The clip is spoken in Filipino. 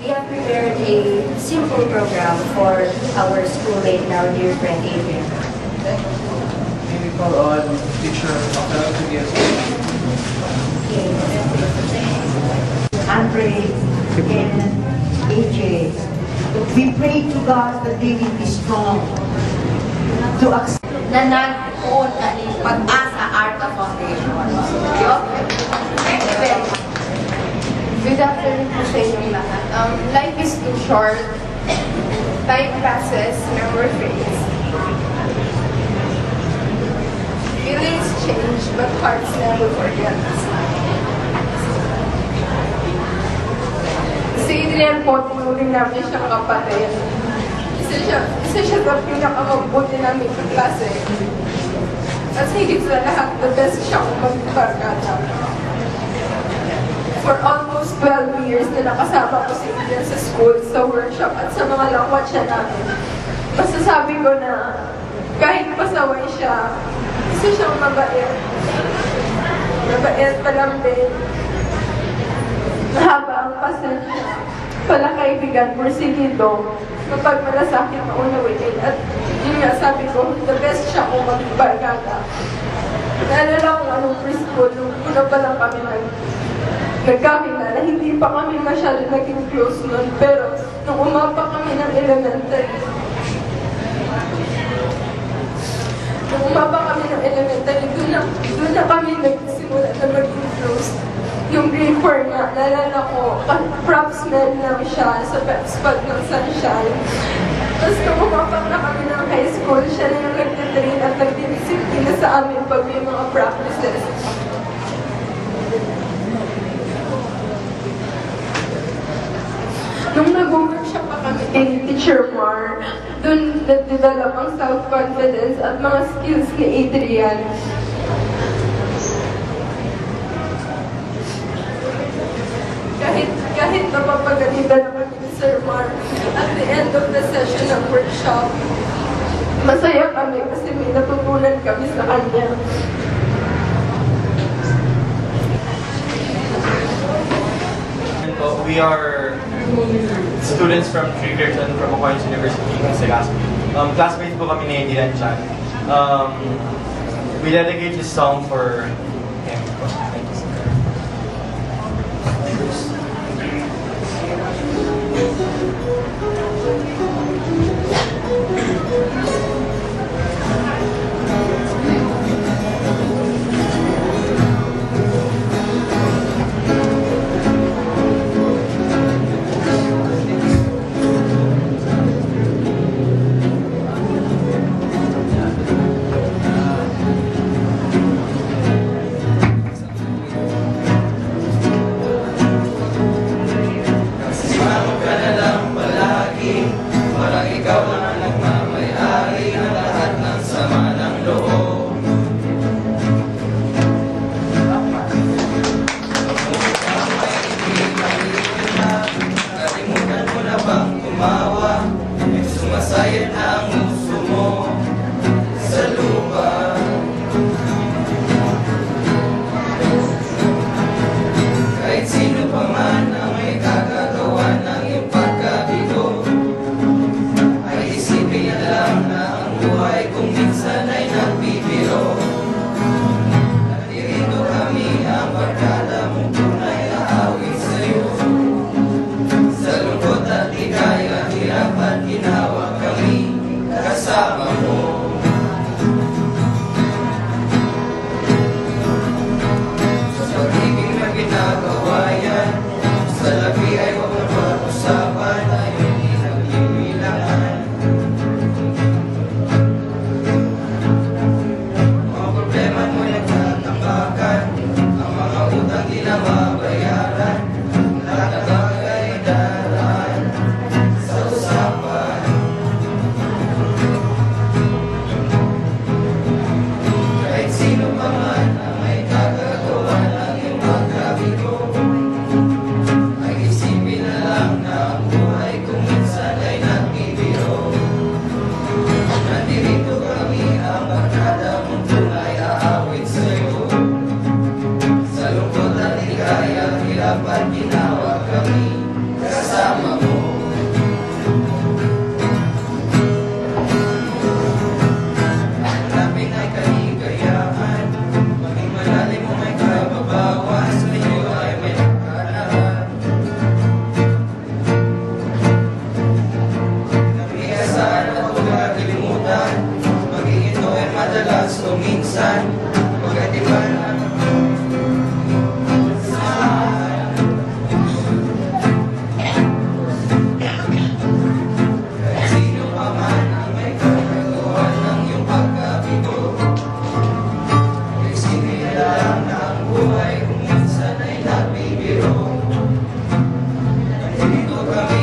We have prepared a simple program for our schoolmate now, dear friend Adrian. Maybe call on teacher Macau to give Andre and AJ. We pray to God that they will be strong to accept. Na nag-own kami Pag-asa Arca Foundation. Thank you very much. Good afternoon po sa inyong lahat. Life is too short. Time passes, never fades. Feelings change, but hearts never forget. Si Adrian po, tinuring namin siyang kapatid. Isa siya sa pinakamabuti namin sa klase. At higit sa lahat, the best siya kung magbarkada. For almost 12 years na nakasama ko si Adrian sa school, sa workshop, at sa mga lakwatsa namin. Masasabi ko na kahit pasaway siya, isa siyang mabait. Mabait, palambing. Mahaba ang pasensya. Palakaibigan, porsigido. Kapag malasakit na unawiin. At yun nga, sabi ko, the best siya kung magbarkada. Naalala ko anong preschool, nung una pa lang kami nagkakilala, hindi pa kami masyado naging close nun. Pero nung umapa kami ng elementary, doon na kami nagsimula na maging close. Yung grade 4 nga, naalala ko, props man lang siya sa spot ng Sunshine. Tapos nung umapak na kami ng high school, siya na yung nagtitrain at nagdidisiplina sa amin pag may mga practices. Nung nag-workshop pa kami kay Teacher Mar, doon nag-develop ang self-confidence at mga skills ni Adrian. Kahit napapagalitan naman ni Sir Mar, at the end of the session ng workshop, masaya kami kasi may natutunan kami sa kanya. We are students from Triggerton from Aquinas University in Sagasti. Classmates po kami ni Adrian Chan. We dedicate this song for him. Thank you. Dito kami